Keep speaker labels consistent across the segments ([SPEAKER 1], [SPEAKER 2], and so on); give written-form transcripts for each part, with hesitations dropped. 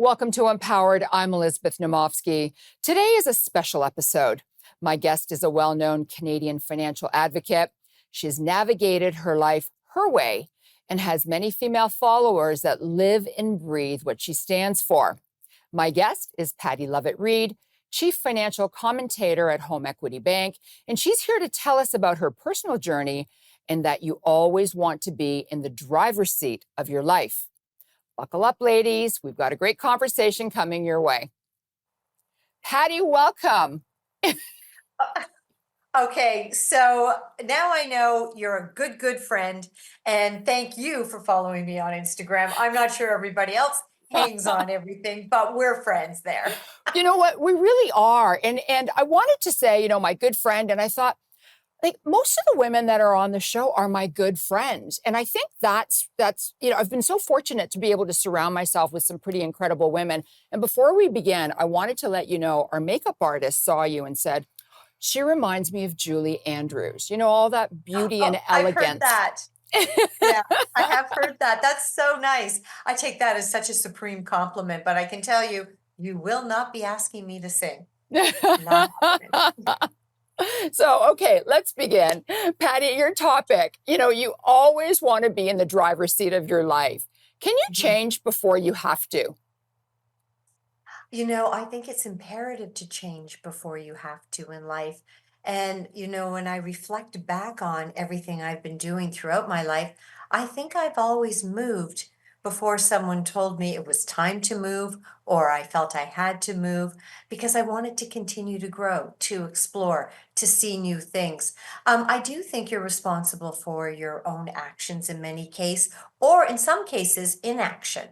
[SPEAKER 1] Welcome to Empowered. I'm Elizabeth Naumovski. Today is a special episode. My guest is a well-known Canadian financial advocate. She has navigated her life her way and has many female followers that live and breathe what she stands for. My guest is Pattie Lovett-Reid, Chief Financial Commentator at HomeEquity Bank, and she's here to tell us about her personal journey and that you always want to be in the driver's seat of your life. Buckle up, ladies. We've got a great conversation coming your way. Pattie, welcome.
[SPEAKER 2] Okay, so now I know you're a good friend, and thank you for following me on Instagram. I'm not sure everybody else hangs on everything, but we're friends there.
[SPEAKER 1] You know what? We really are. And I wanted to say, my good friend, and I thought, most of the women that are on the show are my good friends. And I think that's, I've been so fortunate to be able to surround myself with some pretty incredible women. And before we begin, I wanted to let you know, our makeup artist saw you and said, she reminds me of Julie Andrews. All that beauty and elegance.
[SPEAKER 2] I've heard that. Yeah, I have heard that. That's so nice. I take that as such a supreme compliment, but I can tell you, you will not be asking me to sing. Not happening.
[SPEAKER 1] So, okay, let's begin. Pattie, your topic, you always want to be in the driver's seat of your life. Can you change before you have to?
[SPEAKER 2] I think it's imperative to change before you have to in life. And, when I reflect back on everything I've been doing throughout my life, I think I've always moved before someone told me it was time to move or I felt I had to move because I wanted to continue to grow, to explore, to see new things. I do think you're responsible for your own actions in many cases, or in some cases, inaction.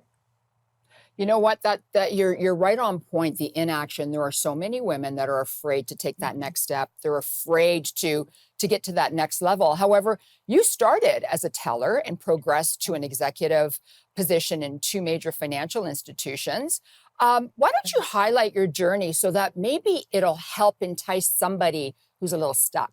[SPEAKER 1] You know what? That you're right on point. The inaction. There are so many women that are afraid to take that next step. They're afraid to get to that next level. However, you started as a teller and progressed to an executive position in two major financial institutions. Why don't you highlight your journey so that maybe it'll help entice somebody who's a little stuck?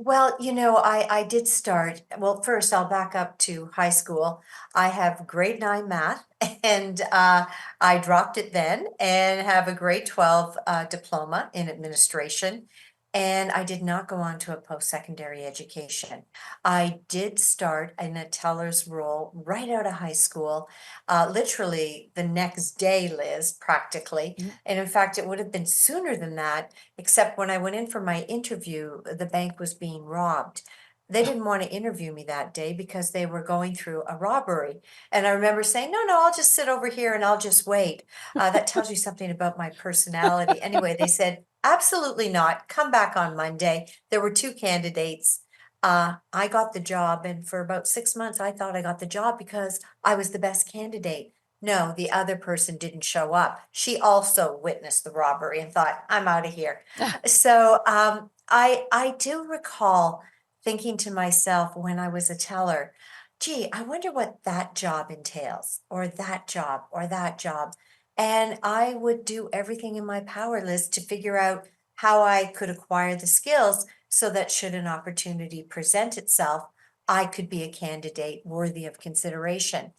[SPEAKER 2] Well, I did start. Well, first, I'll back up to high school. I have grade 9 math, and I dropped it then and have a grade 12 diploma in administration. And I did not go on to a post-secondary education. I did start in a teller's role right out of high school, literally the next day, Liz, practically. And in fact, it would have been sooner than that. Except when I went in for my interview, the bank was being robbed. They didn't want to interview me that day because they were going through a robbery. And I remember saying, no, I'll just sit over here and I'll just wait. That tells you something about my personality. Anyway, they said, absolutely not. Come back on Monday. There were two candidates. I got the job. And for about 6 months, I thought I got the job because I was the best candidate. No, the other person didn't show up. She also witnessed the robbery and thought, I'm out of here. So I do recall thinking to myself when I was a teller, gee, I wonder what that job entails, or that job, or that job. And I would do everything in my power list to figure out how I could acquire the skills so that should an opportunity present itself, I could be a candidate worthy of consideration.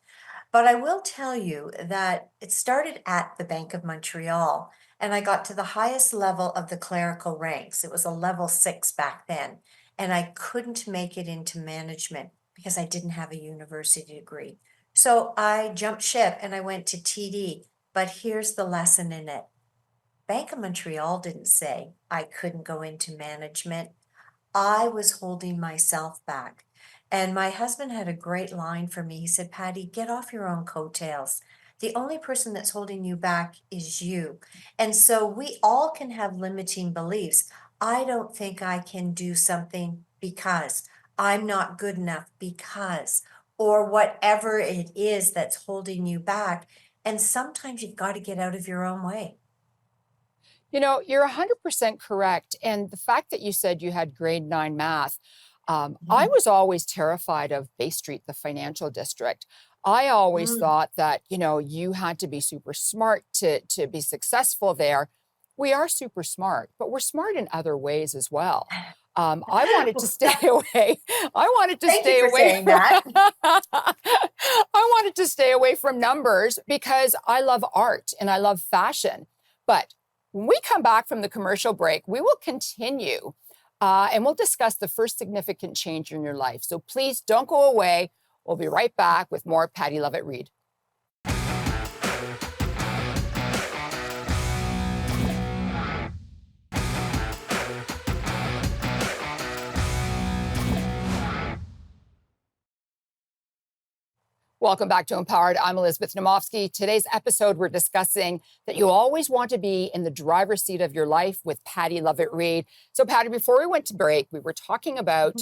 [SPEAKER 2] But I will tell you that it started at the Bank of Montreal, and I got to the highest level of the clerical ranks. It was a level 6 back then, and I couldn't make it into management because I didn't have a university degree. So I jumped ship and I went to TD. But here's the lesson in it. Bank of Montreal didn't say I couldn't go into management. I was holding myself back. And my husband had a great line for me. He said, Pattie, get off your own coattails. The only person that's holding you back is you. And so we all can have limiting beliefs. I don't think I can do something because I'm not good enough because, or whatever it is that's holding you back. And sometimes you've got to get out of your own way.
[SPEAKER 1] You're 100% correct. And the fact that you said you had grade 9 math, I was always terrified of Bay Street, the financial district. I always
[SPEAKER 2] Mm.
[SPEAKER 1] thought that, you had to be super smart to be successful there. We are super smart, but we're smart in other ways as well. I wanted to stay away. I wanted to
[SPEAKER 2] Thank you
[SPEAKER 1] stay
[SPEAKER 2] for
[SPEAKER 1] away
[SPEAKER 2] saying
[SPEAKER 1] from
[SPEAKER 2] that.
[SPEAKER 1] I wanted to stay away from numbers because I love art and I love fashion. But when we come back from the commercial break, we will continue and we'll discuss the first significant change in your life. So please don't go away. We'll be right back with more Pattie Lovett-Reid. Welcome back to Empowered. I'm Elizabeth Naumovski. Today's episode, we're discussing that you always want to be in the driver's seat of your life with Pattie Lovett-Reid. So, Pattie, before we went to break, we were talking about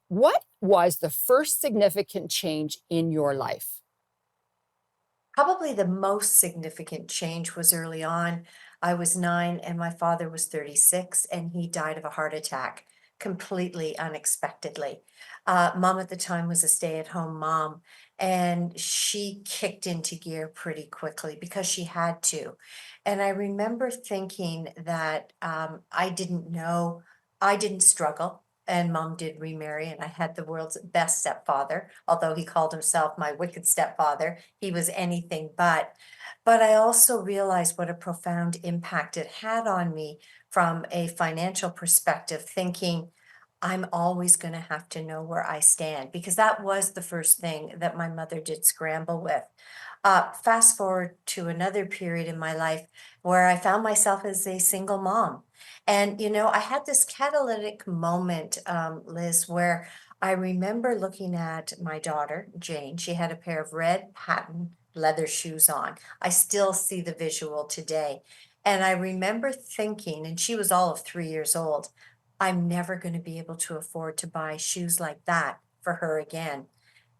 [SPEAKER 1] what was the first significant change in your life?
[SPEAKER 2] Probably the most significant change was early on. I was 9 and my father was 36, and he died of a heart attack completely unexpectedly. Mom at the time was a stay-at-home mom, and she kicked into gear pretty quickly because she had to. And I remember thinking that I didn't know, I didn't struggle. And mom did remarry, and I had the world's best stepfather, although he called himself my wicked stepfather. He was anything but. But I also realized what a profound impact it had on me from a financial perspective, thinking I'm always going to have to know where I stand, because that was the first thing that my mother did scramble with. Fast forward to another period in my life where I found myself as a single mom. And, I had this catalytic moment, Liz, where I remember looking at my daughter, Jane. She had a pair of red patent leather shoes on. I still see the visual today. And I remember thinking, and she was all of 3 years old, I'm never going to be able to afford to buy shoes like that for her again.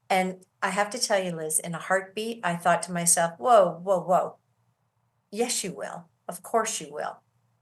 [SPEAKER 2] And I have to tell you, Liz, in a heartbeat, I thought to myself, whoa, whoa, whoa. Yes, you will. Of course you will.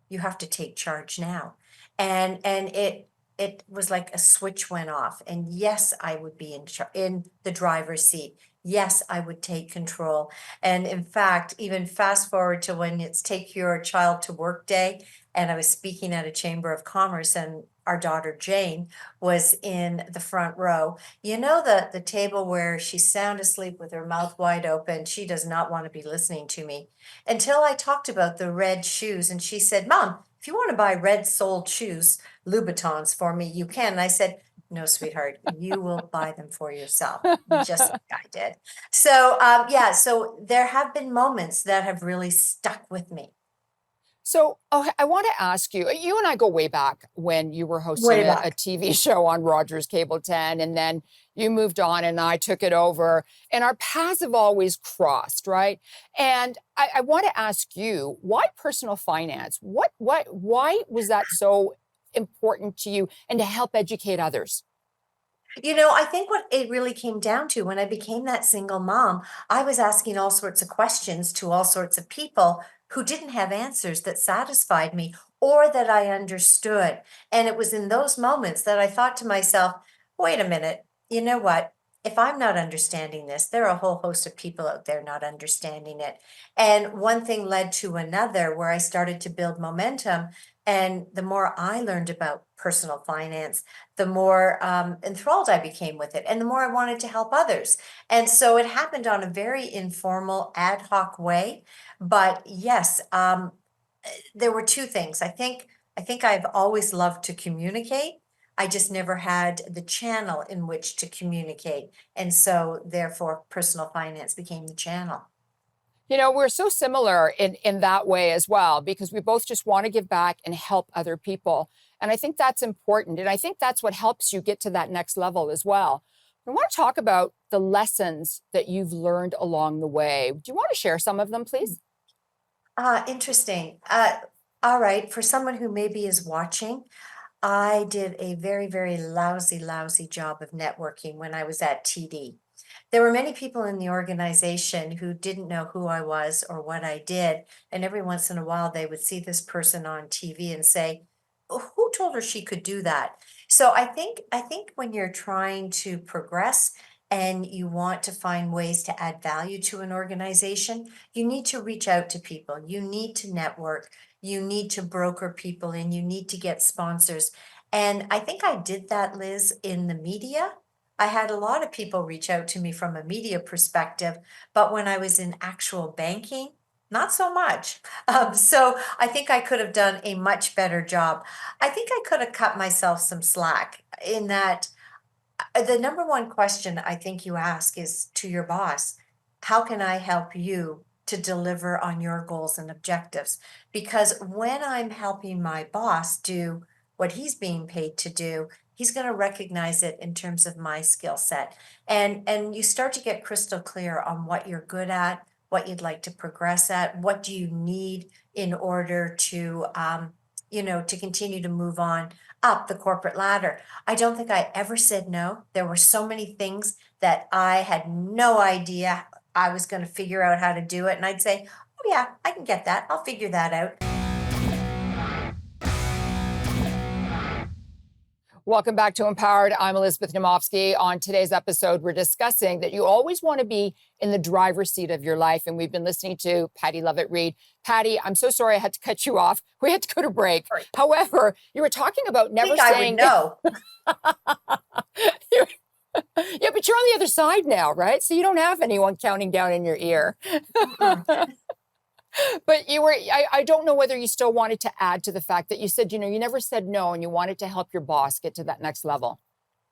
[SPEAKER 2] You have to take charge now. And it was like a switch went off. And yes, I would be in the driver's seat. Yes, I would take control. And in fact, even fast forward to when it's take your child to work day, and I was speaking at a chamber of commerce, and our daughter Jane was in the front row. The table where she's sound asleep with her mouth wide open. She does not want to be listening to me until I talked about the red shoes. And she said, Mom, if you want to buy red soled shoes, Louboutins for me, you can. And I said, no, sweetheart, you will buy them for yourself, just like I did. So, yeah, so there have been moments that have really stuck with me.
[SPEAKER 1] So, I want to ask you, you and I go way back when you were hosting
[SPEAKER 2] Way
[SPEAKER 1] a
[SPEAKER 2] back.
[SPEAKER 1] TV show on Rogers Cable 10, and then you moved on and I took it over, and our paths have always crossed, right? And I want to ask you, why personal finance? Why was that so important to you and to help educate others?
[SPEAKER 2] I think what it really came down to when I became that single mom, I was asking all sorts of questions to all sorts of people who didn't have answers that satisfied me or that I understood. And it was in those moments that I thought to myself, wait a minute, you know what? If I'm not understanding this, there are a whole host of people out there not understanding it. And one thing led to another where I started to build momentum. And the more I learned about personal finance, the more enthralled I became with it, and the more I wanted to help others. And so it happened on a very informal, ad hoc way. But yes, there were two things. I think I've always loved to communicate. I just never had the channel in which to communicate. And so therefore personal finance became the channel.
[SPEAKER 1] We're so similar in that way as well, because we both just want to give back and help other people. And I think that's important. And I think that's what helps you get to that next level as well. I want to talk about the lessons that you've learned along the way. Do you want to share some of them, please?
[SPEAKER 2] Interesting. All right. For someone who maybe is watching, I did a very, very lousy, lousy job of networking when I was at TD. There were many people in the organization who didn't know who I was or what I did. And every once in a while, they would see this person on TV and say, who told her she could do that? So I think when you're trying to progress and you want to find ways to add value to an organization, you need to reach out to people. You need to network. You need to broker people in. You need to get sponsors. And I think I did that, Liz, in the media. I had a lot of people reach out to me from a media perspective, but when I was in actual banking, not so much. So I think I could have done a much better job. I think I could have cut myself some slack in that the number one question I think you ask is to your boss, how can I help you to deliver on your goals and objectives? Because when I'm helping my boss do what he's being paid to do, he's going to recognize it in terms of my skill set. And you start to get crystal clear on what you're good at, what you'd like to progress at, what do you need in order to to continue to move on up the corporate ladder. I don't think I ever said no. There were so many things that I had no idea I was going to figure out how to do it. And I'd say, oh, yeah, I can get that. I'll figure that out.
[SPEAKER 1] Welcome back to Empowered. I'm Elizabeth Naumovski. On today's episode, we're discussing that you always want to be in the driver's seat of your life. And we've been listening to Pattie Lovett-Reid. Pattie, I'm so sorry I had to cut you off. We had to go to break.
[SPEAKER 2] Sorry.
[SPEAKER 1] However, you were talking about never saying
[SPEAKER 2] I would know.
[SPEAKER 1] Yeah, but you're on the other side now, right? So you don't have anyone counting down in your ear. But I don't know whether you still wanted to add to the fact that you said, you never said no and you wanted to help your boss get to that next level.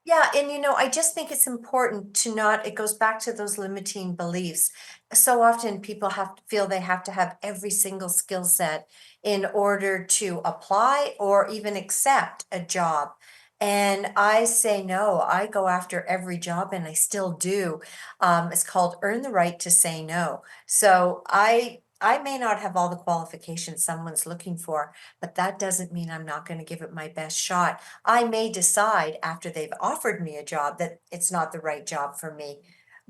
[SPEAKER 2] Yeah, and I just think it's important to not, it goes back to those limiting beliefs. So often people feel they have to have every single skill set in order to apply or even accept a job. And I say no, I go after every job and I still do. It's called earn the right to say no. So I may not have all the qualifications someone's looking for, but that doesn't mean I'm not going to give it my best shot. I may decide after they've offered me a job that it's not the right job for me,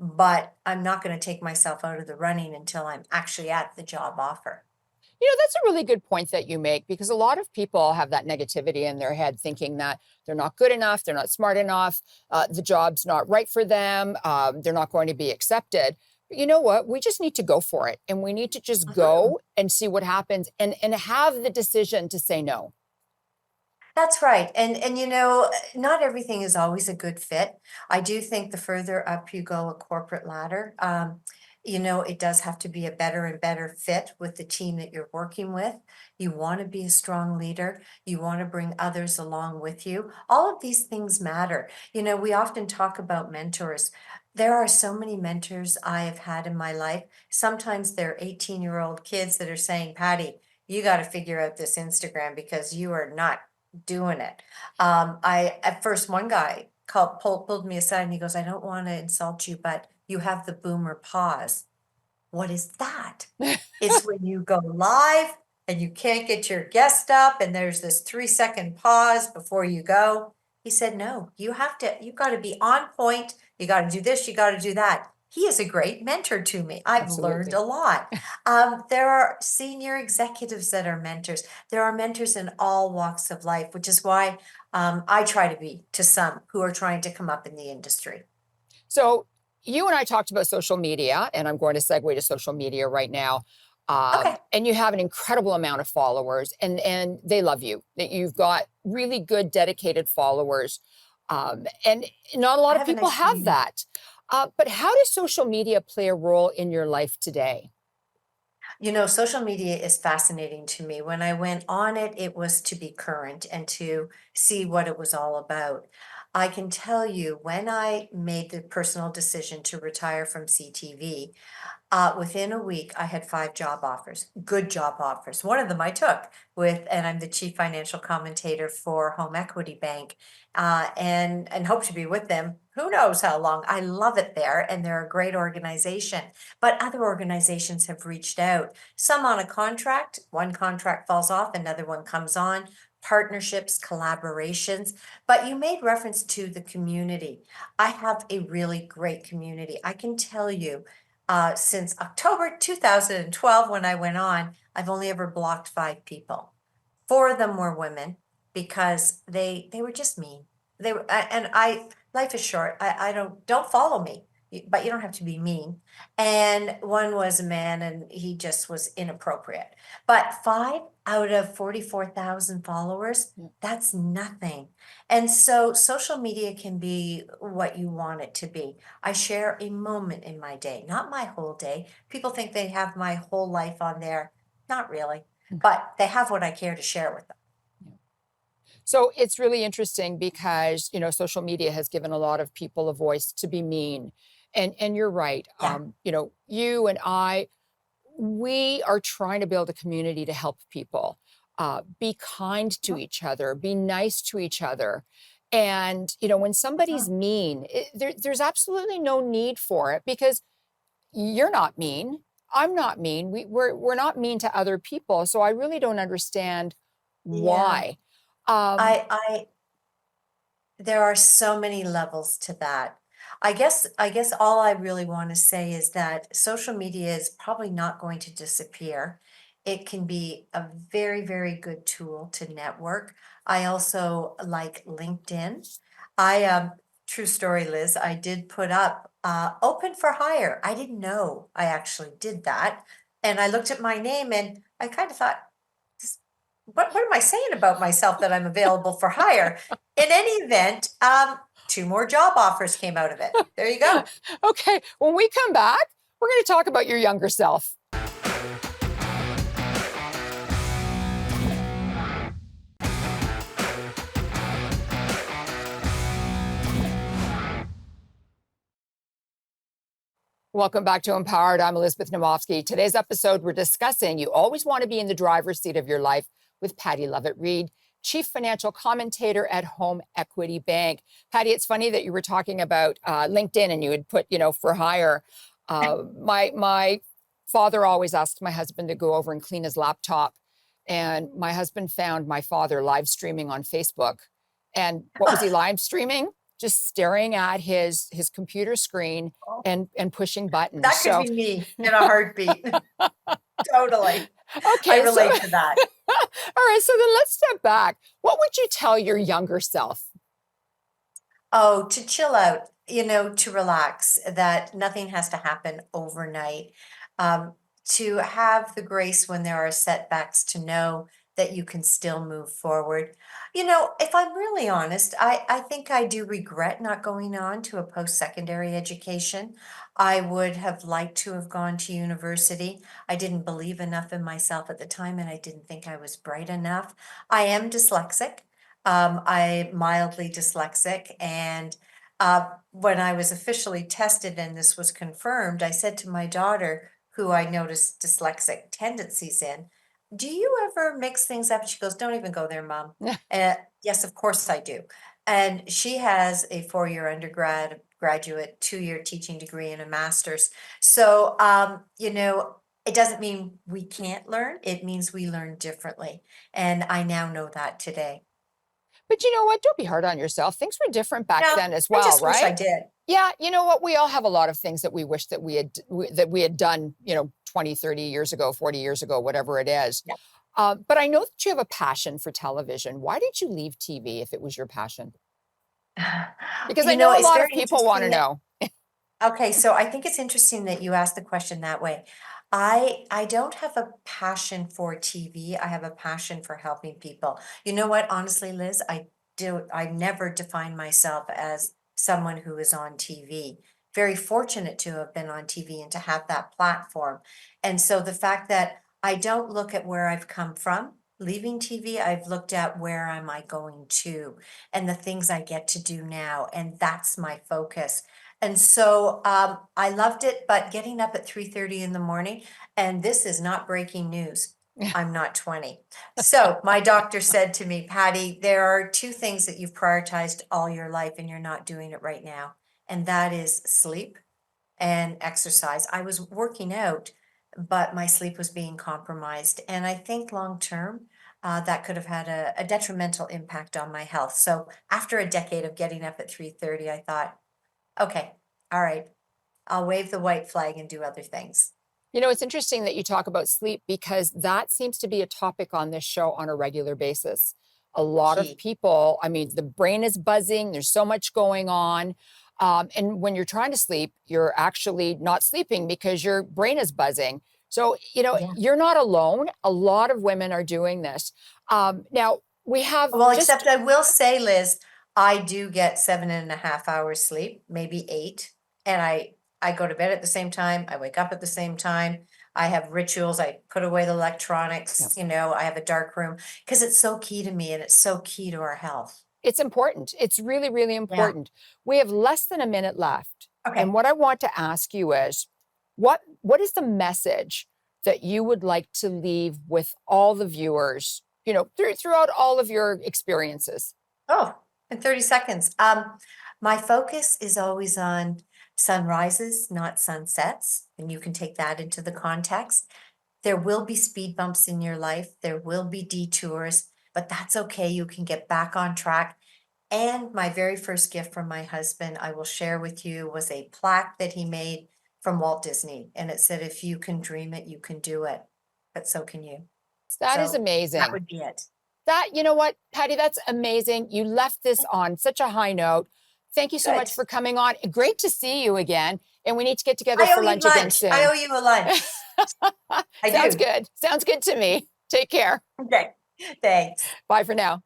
[SPEAKER 2] but I'm not going to take myself out of the running until I'm actually at the job offer.
[SPEAKER 1] That's a really good point that you make, because a lot of people have that negativity in their head, thinking that they're not good enough, they're not smart enough, the job's not right for them, they're not going to be accepted. But you know what? We just need to go for it, and we need to just
[SPEAKER 2] Mhm.
[SPEAKER 1] go and see what happens, and have the decision to say no.
[SPEAKER 2] That's right. And not everything is always a good fit. I do think the further up you go a corporate ladder, it does have to be a better and better fit with the team that you're working with. You want to be a strong leader. You want to bring others along with you. All of these things matter. We often talk about mentors. There are so many mentors I have had in my life. Sometimes they're 18-year-old kids that are saying, Patty, you got to figure out this Instagram because you are not doing it. I at first one guy pulled me aside and he goes, I don't want to insult you, but you have the boomer pause. What is that? It's when you go live and you can't get your guest up and there's this 3-second pause before you go. He said, no, you got to be on point. You got to do this, you got to do that. He is a great mentor to me. I've learned
[SPEAKER 1] Absolutely.
[SPEAKER 2] a lot. There are senior executives that are mentors. There are mentors in all walks of life, which is why I try to be to some who are trying to come up in the industry.
[SPEAKER 1] So you and I talked about social media, and I'm going to segue to social media right now.
[SPEAKER 2] Okay.
[SPEAKER 1] And you have an incredible amount of followers, and they love you. That you've got really good, dedicated followers, and not a
[SPEAKER 2] I
[SPEAKER 1] lot of
[SPEAKER 2] have a
[SPEAKER 1] people
[SPEAKER 2] nice
[SPEAKER 1] have
[SPEAKER 2] community.
[SPEAKER 1] that. But how does social media play a role in your life today?
[SPEAKER 2] Social media is fascinating to me. When I went on it, it was to be current and to see what it was all about. I can tell you when I made the personal decision to retire from CTV, within a week, I had 5 job offers, good job offers. One of them I took and I'm the chief financial commentator for HomeEquity Bank, and hope to be with them. Who knows how long? I love it there, and they're a great organization. But other organizations have reached out. Some on a contract. One contract falls off, another one comes on. Partnerships, collaborations. But you made reference to the community. I have a really great community. I can tell you since October 2012, when I went on, I've only ever blocked 5 people. 4 of them were women because they were just mean. They were, and I life is short. I don't follow me. but you don't have to be mean. And one was a man and he just was inappropriate. But 5 out of 44,000 followers,
[SPEAKER 1] Yeah.
[SPEAKER 2] that's nothing. And so social media can be what you want it to be. I share a moment in my day, not my whole day. People think they have my whole life on there. Not really, but they have what I care to share with them.
[SPEAKER 1] Yeah. So it's really interesting because, social media has given a lot of people a voice to be mean. And you're right.
[SPEAKER 2] Yeah.
[SPEAKER 1] You and I, we are trying to build a community to help people. Be kind to each other, be nice to each other. And, when somebody's
[SPEAKER 2] Oh,
[SPEAKER 1] mean, there's absolutely no need for it because you're not mean. I'm not mean. We're not mean to other people. So I really don't understand
[SPEAKER 2] yeah.
[SPEAKER 1] why. Um,
[SPEAKER 2] I There are so many levels to that. I guess all I really want to say is that social media is probably not going to disappear. It can be a very, very good tool to network. I also like LinkedIn. I True story, Liz, I did put up open for hire. I didn't know I actually did that. And I looked at my name and I kind of thought, what am I saying about myself that I'm available for hire? In any event, two more job offers came out of it. There you go.
[SPEAKER 1] okay, when we come back, we're going to talk about your younger self. Welcome back to Empowered. I'm Elizabeth Naumovski. Today's episode, we're discussing you always want to be in the driver's seat of your life with Pattie Lovett-Reid, Chief Financial Commentator at HomeEquity Bank. Pattie, it's funny that you were talking about LinkedIn and you had put, for hire. My father always asked my husband to go over and clean his laptop. And my husband found my father live streaming on Facebook. And what was he live streaming? Just staring at his computer screen and pushing buttons.
[SPEAKER 2] That could
[SPEAKER 1] So
[SPEAKER 2] be me in a heartbeat. Totally. I
[SPEAKER 1] okay, so
[SPEAKER 2] relate to that.
[SPEAKER 1] all right, so then let's step back. What would you tell your younger self?
[SPEAKER 2] Oh, to chill out, to relax, that nothing has to happen overnight. Um, to have the grace when there are setbacks to know that you can still move forward. If I'm really honest, I think I do regret not going on to a post-secondary education. I would have liked to have gone to university. I didn't believe enough in myself at the time, and I didn't think I was bright enough. I am dyslexic. I mildly dyslexic, and when I was officially tested and this was confirmed, I said to my daughter, who I noticed dyslexic tendencies in, "Do you ever mix things up?" She goes, "Don't even go there, Mom." Yes, of course I do. And she has a 4-year graduate, 2-year teaching degree, and a master's. So, it doesn't mean we can't learn. It means we learn differently. And I now know that today.
[SPEAKER 1] But you know what? Don't be hard on yourself. Things were different back
[SPEAKER 2] No,
[SPEAKER 1] then as
[SPEAKER 2] I
[SPEAKER 1] well,
[SPEAKER 2] just wish I
[SPEAKER 1] right?
[SPEAKER 2] did.
[SPEAKER 1] Yeah, you know what? We all have a lot of things that we wish that we had done, 20, 30 years ago, 40 years ago, whatever it is.
[SPEAKER 2] Yeah.
[SPEAKER 1] But I know that you have a passion for television. Why did you leave TV if it was your passion? Because I know a
[SPEAKER 2] It's
[SPEAKER 1] lot of
[SPEAKER 2] very
[SPEAKER 1] people want
[SPEAKER 2] interesting
[SPEAKER 1] to
[SPEAKER 2] that
[SPEAKER 1] know.
[SPEAKER 2] okay, so I think it's interesting that you asked the question that way. I don't have a passion for TV. I have a passion for helping people. You know what? Honestly, Liz, I never define myself as someone who is on TV. Very fortunate to have been on TV and to have that platform. And so the fact that I don't look at where I've come from, leaving TV, I've looked at where am I going to and the things I get to do now. And that's my focus. And so I loved it, but getting up at 3:30 in the morning, and this is not breaking news. I'm not 20. So my doctor said to me, "Pattie, there are two things that you've prioritized all your life and you're not doing it right now. And that is sleep and exercise." I was working out, but my sleep was being compromised. And I think long term, that could have had a detrimental impact on my health. So after a decade of getting up at 3:30, I thought, okay, all right. I'll wave the white flag and do other things.
[SPEAKER 1] It's interesting that you talk about sleep because that seems to be a topic on this show on a regular basis. A lot of
[SPEAKER 2] Key.
[SPEAKER 1] people, I mean, the brain is buzzing, there's so much going on. And when you're trying to sleep, you're actually not sleeping because your brain is buzzing. So,
[SPEAKER 2] Yeah.
[SPEAKER 1] you're not alone. A lot of women are doing this. Now, we have
[SPEAKER 2] Well,
[SPEAKER 1] just,
[SPEAKER 2] except I will say, Liz, I do get 7.5 hours sleep, maybe 8. And I go to bed at the same time. I wake up at the same time. I have rituals. I put away the
[SPEAKER 1] yeah,
[SPEAKER 2] electronics, I have a dark room because it's so key to me and it's so key to our health.
[SPEAKER 1] it's important. It's really, really
[SPEAKER 2] Yeah.
[SPEAKER 1] important. We have less than a minute left. And
[SPEAKER 2] Okay.
[SPEAKER 1] what I want to ask you is, what is the message that you would like to leave with all the viewers, throughout all of your experiences?
[SPEAKER 2] Oh, in 30 seconds. My focus is always on sunrises, not sunsets, and you can take that into the context. There will be speed bumps in your life. There will be detours, but that's okay. You can get back on track. And my very first gift from my husband, I will share with you, was a plaque that he made from Walt Disney. And it said, if you can dream it, you can do it, but so can you.
[SPEAKER 1] That is
[SPEAKER 2] So that
[SPEAKER 1] amazing.
[SPEAKER 2] would be it.
[SPEAKER 1] You know what, Patty, that's amazing. You left this on such a high note. Thank you so
[SPEAKER 2] Good.
[SPEAKER 1] much for coming on. Great to see you again. And we need to get together
[SPEAKER 2] I owe
[SPEAKER 1] for
[SPEAKER 2] you
[SPEAKER 1] lunch again
[SPEAKER 2] lunch. I
[SPEAKER 1] soon.
[SPEAKER 2] owe you a lunch. I
[SPEAKER 1] Sounds
[SPEAKER 2] do.
[SPEAKER 1] good. Sounds good to me. Take care.
[SPEAKER 2] Okay. Thanks.
[SPEAKER 1] Bye for now.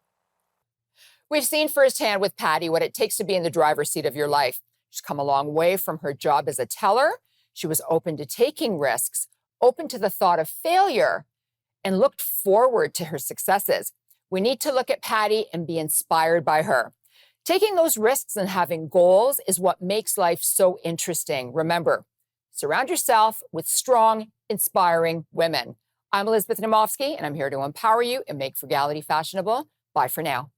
[SPEAKER 1] We've seen firsthand with Patty what it takes to be in the driver's seat of your life. She's come a long way from her job as a teller. She was open to taking risks, open to the thought of failure, and looked forward to her successes. We need to look at Patty and be inspired by her. Taking those risks and having goals is what makes life so interesting. Remember, surround yourself with strong, inspiring women. I'm Elizabeth Naumovski, and I'm here to empower you and make frugality fashionable. Bye for now.